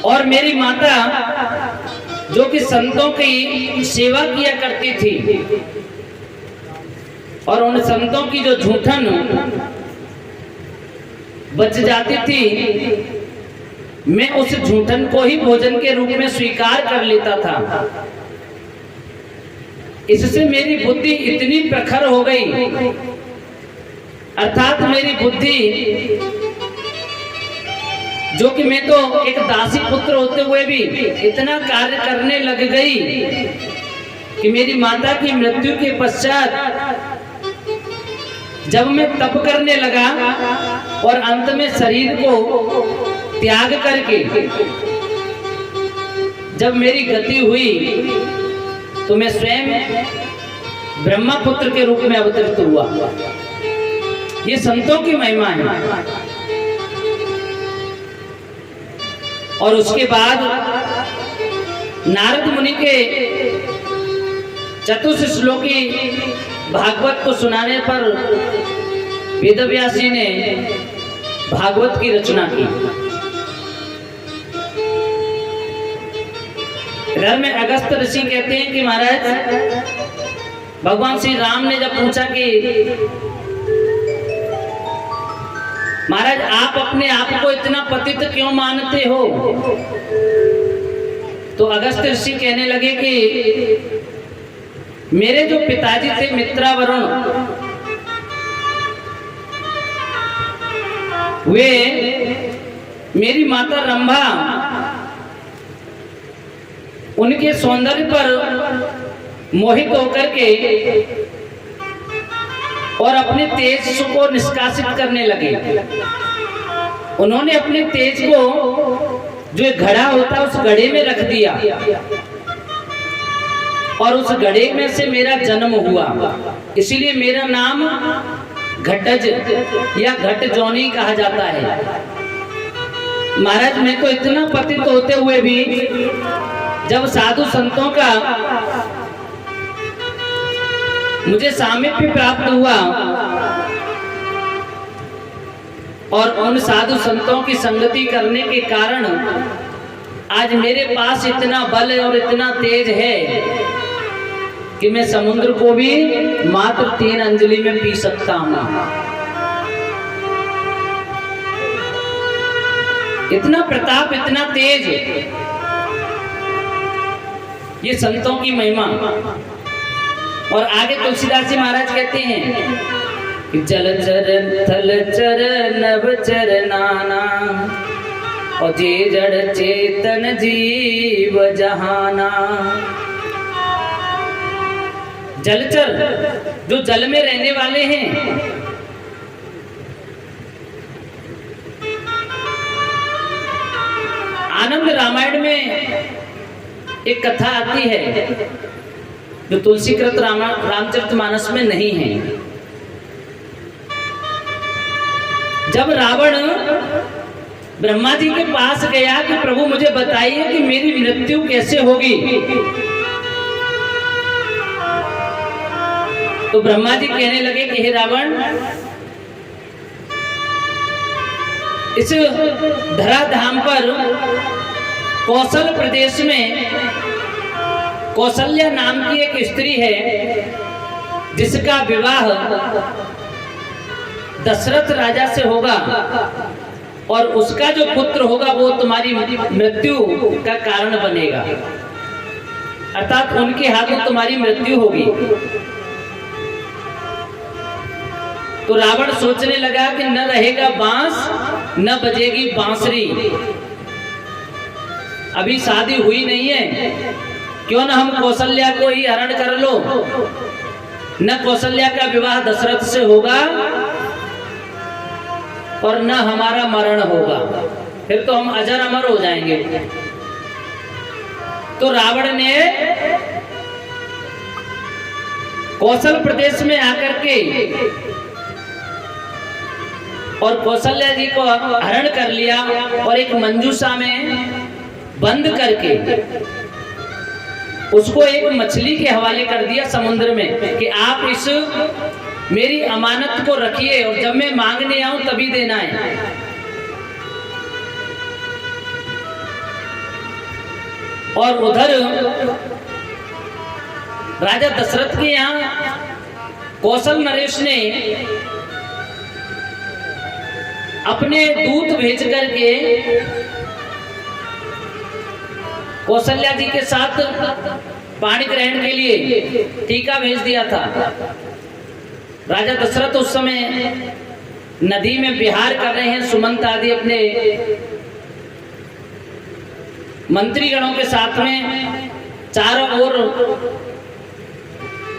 और मेरी माता जो कि संतों की सेवा किया करती थी और उन संतों की जो झूठन बच जाती थी, मैं उस झूठन को ही भोजन के रूप में स्वीकार कर लेता था। इससे मेरी बुद्धि इतनी प्रखर हो गई, अर्थात मेरी बुद्धि जो कि मैं तो एक दासी पुत्र होते हुए भी इतना कार्य करने लग गई कि मेरी माता की मृत्यु के पश्चात जब मैं तप करने लगा और अंत में शरीर को त्याग करके जब मेरी गति हुई तो मैं स्वयं ब्रह्मपुत्र के रूप में अवतरित हुआ। ये संतों की महिमा है। और उसके बाद नारद मुनि के चतुर्थ श्लोकी भागवत को सुनाने पर वेदव्यास जी ने भागवत की रचना की। इधर में अगस्त ऋषि कहते हैं कि महाराज भगवान श्री राम ने जब पूछा कि महाराज आप अपने आप को इतना पतित क्यों मानते हो, तो अगस्त ऋषि कहने लगे कि मेरे जो पिताजी थे मित्रावरुण, वे मेरी माता रंभा उनके सौंदर्य पर मोहित होकर के और अपने तेज को निष्कासित करने लगे। उन्होंने अपने तेज को जो एक घड़ा होता है उस घड़े में रख दिया और उस घड़े में से मेरा जन्म हुआ। इसीलिए मेरा नाम घटज या घट जोनी कहा जाता है। महाराज मैं तो इतना पतित होते हुए भी जब साधु संतों का मुझे सामीप्य प्राप्त हुआ और उन साधु संतों की संगति करने के कारण आज मेरे पास इतना बल और इतना तेज है कि मैं समुद्र को भी मात्र 3 अंजलि में पी सकता हूं। इतना प्रताप, इतना तेज, ये संतों की महिमा। और आगे तुलसीदास जी महाराज कहते हैं कि जलचर थलचर नभचर नाना और जे जड़ चेतन जीव जहाना। जलचर जो जल में रहने वाले हैं, आनंद रामायण में एक कथा आती है जो तुलसीकृत रामचरितमानस में नहीं है। जब रावण ब्रह्मा जी के पास गया कि प्रभु मुझे बताइए कि मेरी मृत्यु कैसे होगी, तो ब्रह्मा जी कहने लगे कि हे रावण, इस धराधाम पर कौशल प्रदेश में कौशल्या नाम की एक स्त्री है जिसका विवाह दशरथ राजा से होगा और उसका जो पुत्र होगा वो तुम्हारी मृत्यु का कारण बनेगा, अर्थात उनके हाथों तुम्हारी मृत्यु होगी। तो रावण सोचने लगा कि न रहेगा बांस न बजेगी बांसुरी, अभी शादी हुई नहीं है, क्यों न हम कौशल्या को ही हरण कर लो, न कौशल्या का विवाह दशरथ से होगा और न हमारा मरण होगा, फिर तो हम अजर अमर हो जाएंगे। तो रावण ने कौशल प्रदेश में आकर के और कौशल्या जी को हरण कर लिया और एक मंजूषा में बंद करके उसको एक मछली के हवाले कर दिया समुद्र में कि आप इस मेरी अमानत को रखिए और जब मैं मांगने आऊं तभी देना है। और उधर राजा दशरथ के यहाँ कौशल नरेश ने अपने दूत भेज करके कौशल्या जी के साथ पाणी ग्रहण के लिए टीका भेज दिया था। राजा दशरथ उस समय नदी में विहार कर रहे हैं, सुमंत आदि अपने मंत्रीगणों के साथ में, चारों ओर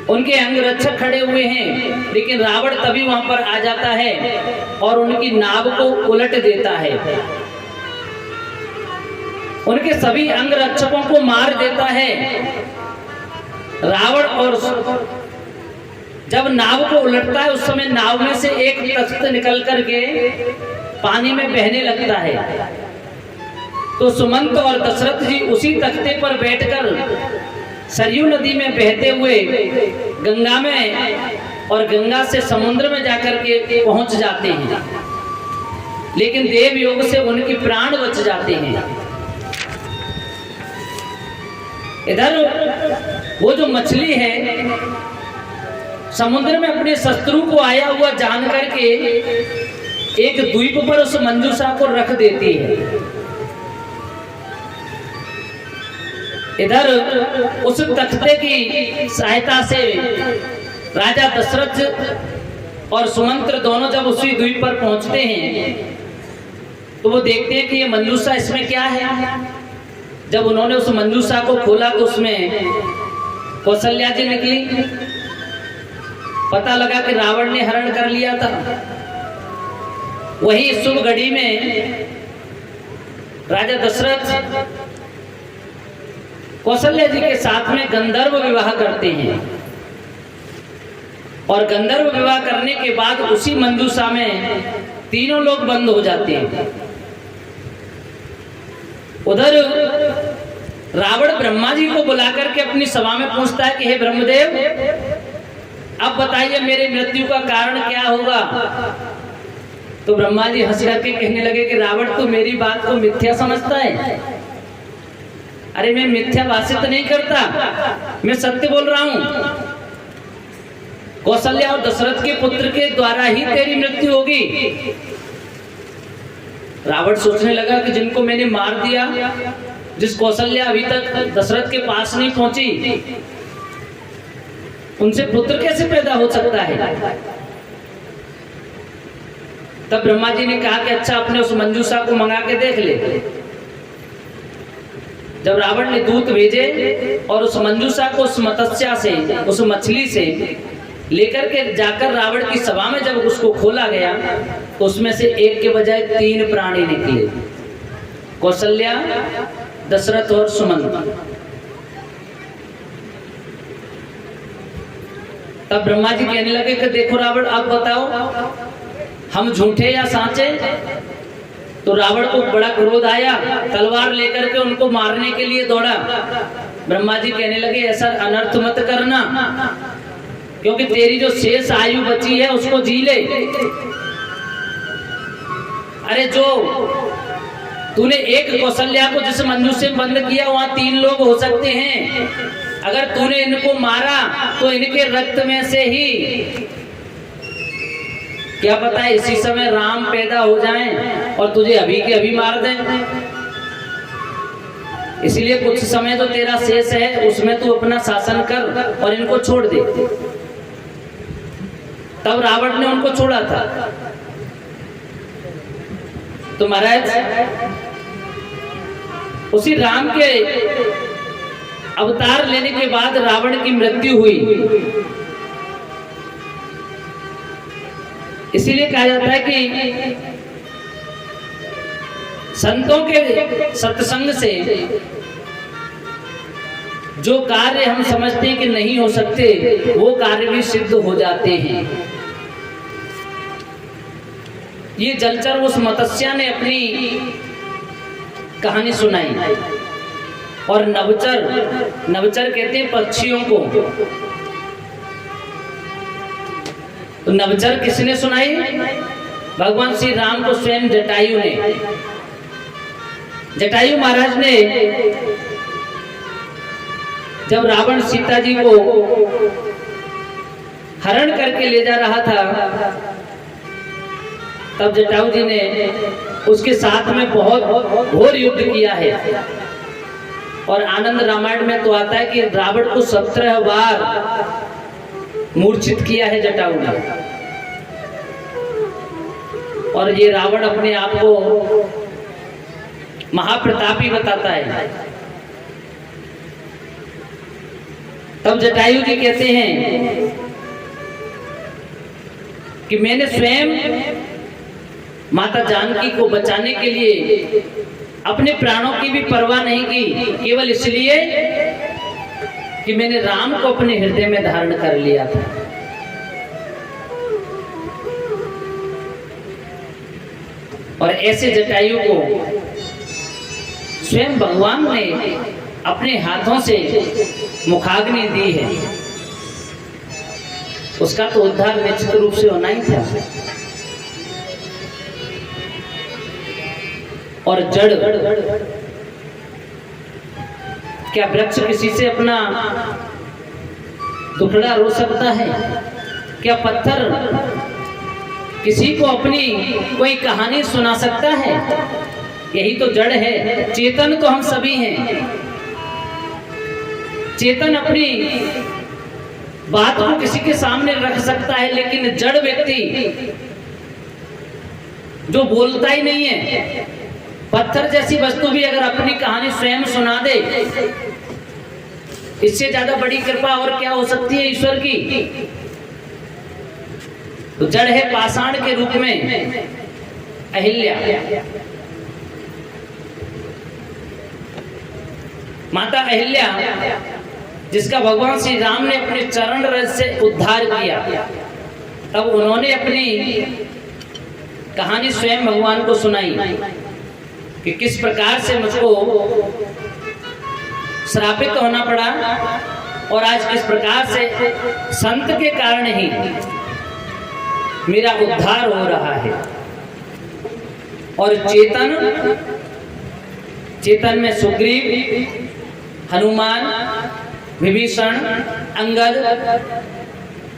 उनके अंगरक्षक खड़े हुए हैं, लेकिन रावण तभी वहां पर आ जाता है और उनकी नाव को उलट देता है, उनके सभी अंगरक्षकों को मार देता है रावण। और जब नाव को उलटता है उस समय नाव में से एक तख्त निकल करके पानी में बहने लगता है। तो सुमंत और दशरथ जी उसी तख्ते पर बैठकर सरयू नदी में बहते हुए गंगा में और गंगा से समुद्र में जाकर के पहुंच जाते हैं, लेकिन देव योग से उनके प्राण बच जाते हैं। इधर वो जो मछली है समुद्र में अपने शत्रु को आया हुआ जान करके एक द्वीप पर उस मंजूषा को रख देती है। इधर उस तख्ते की सहायता से राजा दशरथ और सुमंत्र दोनों जब उसी द्वीप पर पहुंचते हैं तो वो देखते हैं कि ये मंजूषा, इसमें क्या है। जब उन्होंने उस मंजूषा को खोला तो उसमें कौशल्या जी निकली। पता लगा कि रावण ने हरण कर लिया था। वही शुभ घड़ी में राजा दशरथ कौशल्या जी के साथ में गंधर्व विवाह करते हैं और गंधर्व विवाह करने के बाद उसी मंजूषा में तीनों लोग बंद हो जाते हैं। उधर रावण ब्रह्मा जी को बुलाकर के अपनी सभा में पूछता है कि हे ब्रह्मदेव, अब बताइए मेरे मृत्यु का कारण क्या होगा। तो ब्रह्मा जी हंस करके कहने लगे कि रावण तो मेरी बात को मिथ्या समझता है। अरे मैं मिथ्या भाषित नहीं करता, मैं सत्य बोल रहा हूं। कौशल्या और दशरथ के पुत्र के द्वारा ही तेरी मृत्यु होगी। रावण सोचने लगा कि जिनको मैंने मार दिया, जिस कौशल्या अभी तक दशरथ के पास नहीं पहुंची, उनसे पुत्र कैसे पैदा हो सकता है। तब ब्रह्मा जी ने कहा कि अच्छा अपने उस मंजूषा को मंगा के देख ले। जब रावण ने दूत भेजे और उस मंजूषा को उस मत्स्या से, उस मछली से लेकर के जाकर रावण की सभा में जब उसको खोला गया तो उसमें से एक के बजाय 3 प्राणी निकले, कौशल्या, दशरथ और सुमंत। तब ब्रह्मा जी कहने लगे कि देखो रावण, आप बताओ हम झूठे या साचे। तो रावण को बड़ा क्रोध आया, तलवार लेकर के उनको मारने के लिए दौड़ा। ब्रह्मा जी कहने लगे ऐसा अनर्थ मत करना, क्योंकि तेरी जो शेष आयु बची है उसको जी ले। अरे जो तूने एक कौशल्या को जिस मंजू से बंद किया वहां 3 लोग हो सकते हैं। अगर तूने इनको मारा तो इनके रक्त में से ही क्या पता है इसी समय राम पैदा हो जाएं और तुझे अभी के अभी मार दें। इसलिए कुछ समय जो तेरा शेष है उसमें तू अपना शासन कर और इनको छोड़ दे। तब रावण ने उनको छोड़ा था। तो महाराज उसी राम के अवतार लेने के बाद रावण की मृत्यु हुई। इसीलिए कहा जाता है कि संतों के सत्संग से जो कार्य हम समझते हैं कि नहीं हो सकते वो कार्य भी सिद्ध हो जाते हैं। ये जलचर उस मत्स्या ने अपनी कहानी सुनाई और नवचर कहते हैं पक्षियों को। तो नवचर किसने सुनाई? भगवान श्री राम को स्वयं जटायु ने। जटायु महाराज ने जब रावण सीता जी को हरण करके ले जा रहा था, तब जटायु जी ने उसके साथ में बहुत घोर युद्ध किया है। और आनंद रामायण में तो आता है कि रावण को 17 बार मूर्छित किया है जटायु ने। और ये रावण अपने आप को महाप्रतापी बताता है। तब जटायु जी कहते हैं कि मैंने स्वयं माता जानकी को बचाने के लिए अपने प्राणों की भी परवाह नहीं की, केवल इसलिए कि मैंने राम को अपने हृदय में धारण कर लिया था। और ऐसे जटायु को स्वयं भगवान ने अपने हाथों से मुखाग्नि दी है। उसका तो उद्धार निश्चित रूप से होना ही था। और जड़, क्या वृक्ष किसी से अपना दुखड़ा रो सकता है? क्या पत्थर किसी को अपनी कोई कहानी सुना सकता है? यही तो जड़ है। चेतन तो हम सभी हैं। चेतन अपनी बात को किसी के सामने रख सकता है, लेकिन जड़ व्यक्ति जो बोलता ही नहीं है, पत्थर जैसी वस्तु भी अगर अपनी कहानी स्वयं सुना दे, इससे ज्यादा बड़ी कृपा और क्या हो सकती है ईश्वर की? तो जड़ है पाषाण के रूप में अहिल्या। माता अहिल्या, जिसका भगवान श्री राम ने अपने चरण रज से उद्धार किया, तब उन्होंने अपनी कहानी स्वयं भगवान को सुनाई कि किस प्रकार से मुझको श्रापित होना पड़ा और आज किस प्रकार से संत के कारण ही मेरा उद्धार हो रहा है। और चेतन में सुग्रीव, हनुमान, विभीषण, अंगद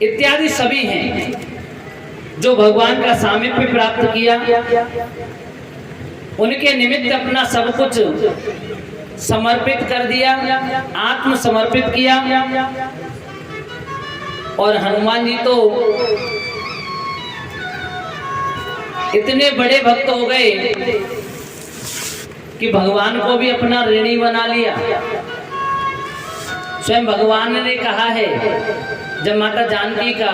इत्यादि सभी हैं जो भगवान का सामीप्य प्राप्त किया। उनके निमित्त अपना सब कुछ समर्पित कर दिया, आत्म समर्पित किया। और हनुमान जी तो इतने बड़े भक्त हो गए कि भगवान को भी अपना ऋणी बना लिया। स्वयं भगवान ने कहा है, जब माता जानकी का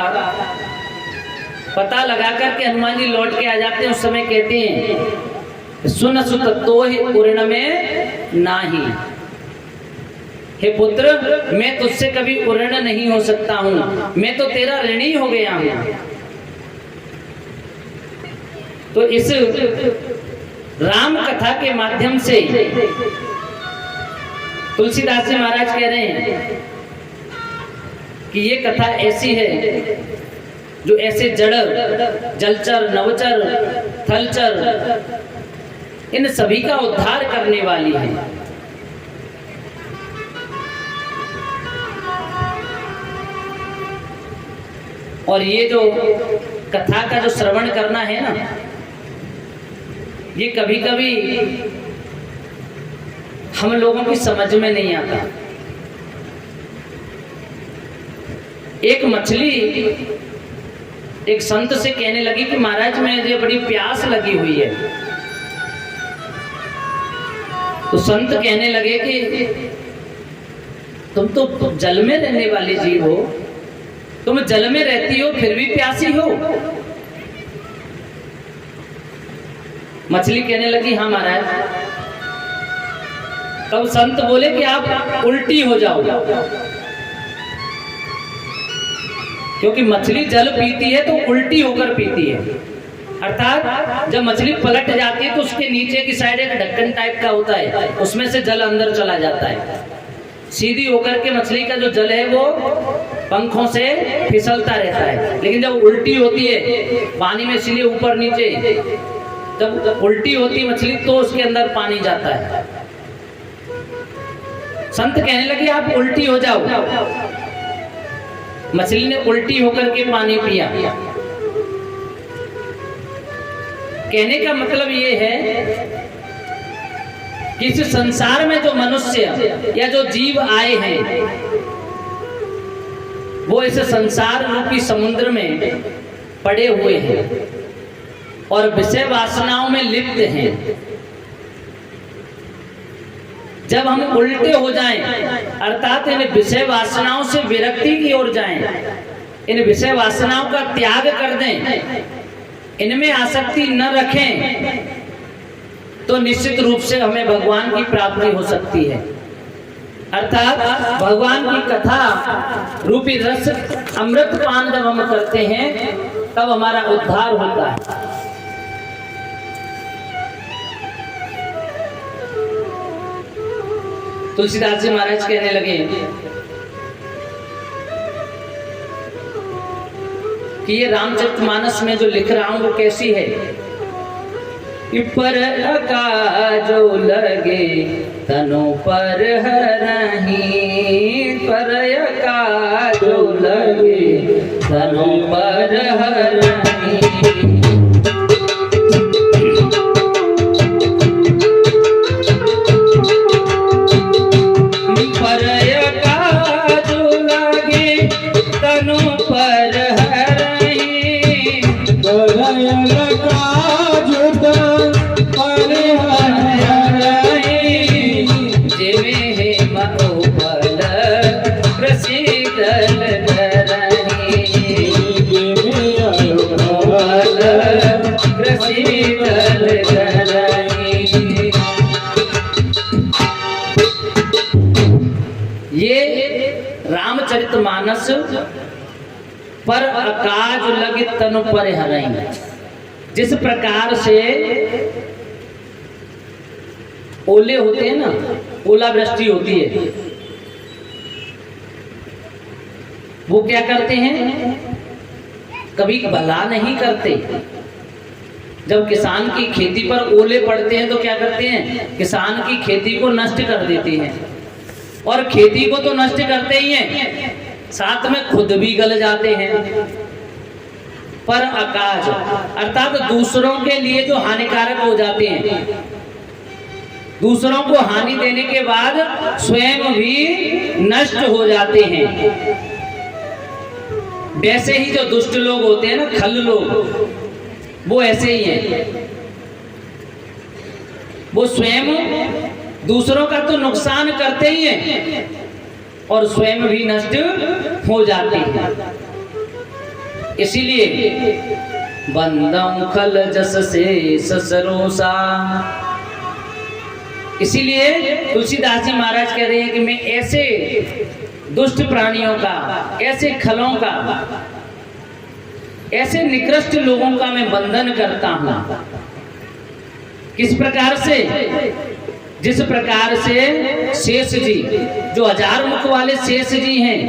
पता लगा करके हनुमान जी लौट के आ जाते हैं, उस समय कहते हैं, सुन सुत तो ही पूर्ण में नाही। हे पुत्र, मैं तुझसे कभी उर्ण नहीं हो सकता हूं, मैं तो तेरा ऋणी हो गया हूं। तो इस राम कथा के माध्यम से तुलसीदास जी महाराज कह रहे हैं कि ये कथा ऐसी है जो ऐसे जड़, जलचर, नवचर, थलचर, इन सभी का उद्धार करने वाली है। और ये जो कथा का जो श्रवण करना है ना, ये कभी कभी हम लोगों की समझ में नहीं आता। एक मछली एक संत से कहने लगी कि महाराज, मुझे बड़ी प्यास लगी हुई है। तो संत कहने लगे कि तुम तो जल में रहने वाले जीव हो, तुम जल में रहती हो फिर भी प्यासी हो। मछली कहने लगी, हाँ महाराज। तब संत बोले कि आप उल्टी हो जाओ, क्योंकि मछली जल पीती है तो उल्टी होकर पीती है। अर्थात जब मछली पलट जाती है तो उसके नीचे की साइड एक ढक्कन टाइप का होता है, उसमें से जल अंदर चला जाता है। सीधी होकर के मछली का जो जल है वो पंखों से फिसलता रहता है। लेकिन जब उल्टी होती है पानी में, इसलिए ऊपर नीचे, जब उल्टी होती मछली तो उसके अंदर पानी जाता है। संत कहने लगे आप उल्टी हो जाओ। मछली ने उल्टी होकर के पानी पिया। कहने का मतलब ये है कि इस संसार में जो मनुष्य या जो जीव आए हैं वो इस संसार रूपी समुद्र में पड़े हुए हैं और विषय वासनाओं में लिप्त हैं। जब हम उल्टे हो जाएं, अर्थात इन विषय वासनाओं से विरक्ति की ओर जाएं, इन विषय वासनाओं का त्याग कर दें, इनमें आसक्ति न रखें, तो निश्चित रूप से हमें भगवान की प्राप्ति हो सकती है। अर्थात भगवान की कथा रूपी रस अमृत पान जब हम करते हैं तब हमारा उद्धार होता है। तुलसीदास जी महाराज कहने लगे कि ये रामचरितमानस में जो लिख रहा हूं वो कैसी है कि पर जो लगे तनु पर हरही, पर जो लगे तनु पर हरही। रामचरितमानस पर अकाज लगे तनु पर हरई। जिस प्रकार से ओले होते हैं ना, ओलावृष्टि होती है, वो क्या करते हैं, कभी भला नहीं करते। जब किसान की खेती पर ओले पड़ते हैं तो क्या करते हैं, किसान की खेती को नष्ट कर देते हैं, और खेती को तो नष्ट करते ही हैं, साथ में खुद भी गल जाते हैं। पर अकाज अर्थात दूसरों के लिए जो हानिकारक हो जाते हैं, दूसरों को हानि देने के बाद स्वयं भी नष्ट हो जाते हैं। वैसे ही जो दुष्ट लोग होते हैं ना, खल लोग, वो ऐसे ही हैं। वो स्वयं दूसरों का तो नुकसान करते ही हैं और स्वयं भी नष्ट हो जाते हैं। इसीलिए बंदम खल जस से ससरोसा। इसीलिए तुलसीदास जी महाराज कह रहे हैं कि मैं ऐसे दुष्ट प्राणियों का, ऐसे खलों का, ऐसे निकृष्ट लोगों का मैं बंधन करता हूं। किस प्रकार से, जिस प्रकार से शेष जी, जो हजार मुख वाले शेष जी हैं,